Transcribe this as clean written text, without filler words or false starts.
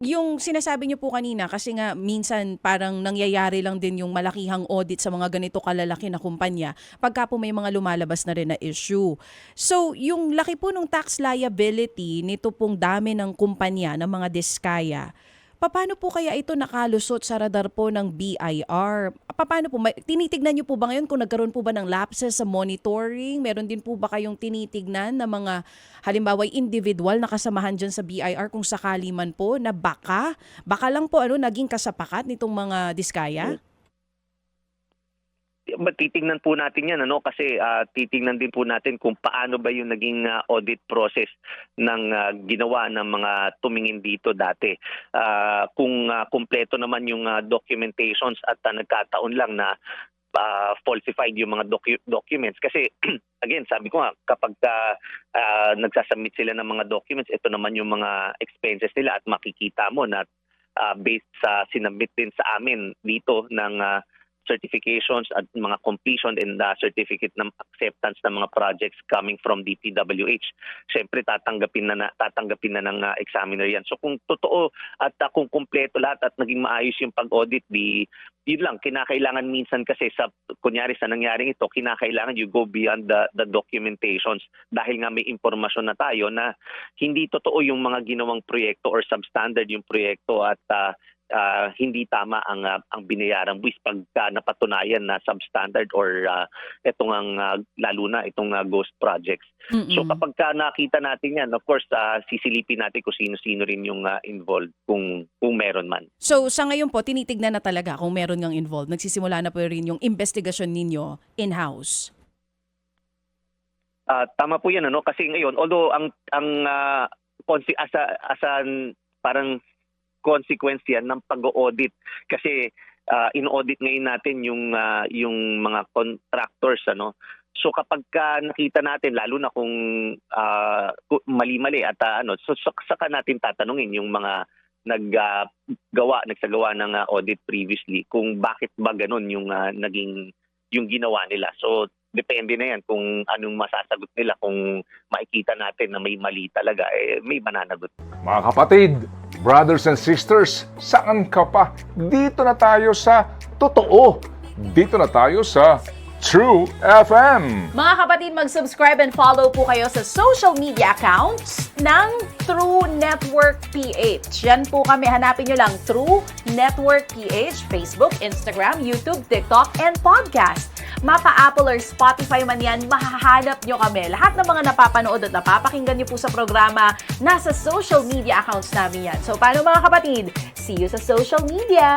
Yung sinasabi niyo po kanina kasi nga minsan parang nangyayari lang din yung malakihang audit sa mga ganito kalalaki na kumpanya pagka po may mga lumalabas na rin na issue. So, yung laki po ng tax liability nito pong dami ng kumpanya ng mga diskaya, paano po kaya ito nakalusot sa radar po ng BIR? Paano po? Tinitignan niyo po ba ngayon kung nagkaroon po ba ng lapses sa monitoring? Meron din po ba kayong tinitignan na mga halimbawa individual na kasamahan dyan sa BIR kung sakali man po na baka lang po naging kasapakat nitong mga diskaya? Titingnan po natin yan kasi titingnan din po natin kung paano ba yung naging audit process ng ginawa ng mga tumingin dito dati. Kung kumpleto naman yung documentations at nagkataon lang na falsified yung mga documents kasi again sabi ko nga kapag nagsasubmit sila ng mga documents, ito naman yung mga expenses nila at makikita mo na based sa sinubmit din sa amin dito ng certifications at mga completion and certificate ng acceptance ng mga projects coming from DPWH. Siyempre tatanggapin na ng examiner yan. So kung totoo at kung kumpleto lahat at naging maayos yung pag-audit, yun lang, kinakailangan minsan kasi kunyari sa nangyaring ito, kinakailangan you go beyond the documentations dahil nga may impormasyon na tayo na hindi totoo yung mga ginawang proyekto or substandard yung proyekto at hindi tama ang binayarang buwis pagka napatunayan na substandard or itong lalo na itong ghost projects. Mm-mm. So kapag nakita natin yan, of course, sisilipin natin kung sino-sino rin yung involved kung meron man. So sa ngayon po, tinitignan na talaga kung meron ngang involved. Nagsisimula na po rin yung investigasyon ninyo in-house. Tama po yan kasi ngayon although ang parang consequence yan ng pag-audit kasi in-audit ngayon natin yung mga contractors so kapag nakita natin lalo na kung mali-mali at so saka natin tatanungin yung mga nagsagawa ng audit previously kung bakit ba ganun yung naging yung ginawa nila. So depende na yan kung anong masasagot nila. Kung makikita natin na may mali talaga, may mananagot. Mga kapatid, brothers and sisters, saan ka pa? Dito na tayo sa totoo. Dito na tayo sa True FM. Mga kapatid, mag-subscribe and follow po kayo sa social media accounts ng True Network PH. Yan po kami, hanapin nyo lang True Network PH, Facebook, Instagram, YouTube, TikTok, and podcast. Mapa Apple or Spotify man yan, mahahanap nyo kami. Lahat ng mga napapanood at napapakinggan nyo po sa programa, nasa social media accounts namin yan. So paano mga kapatid? See you sa social media!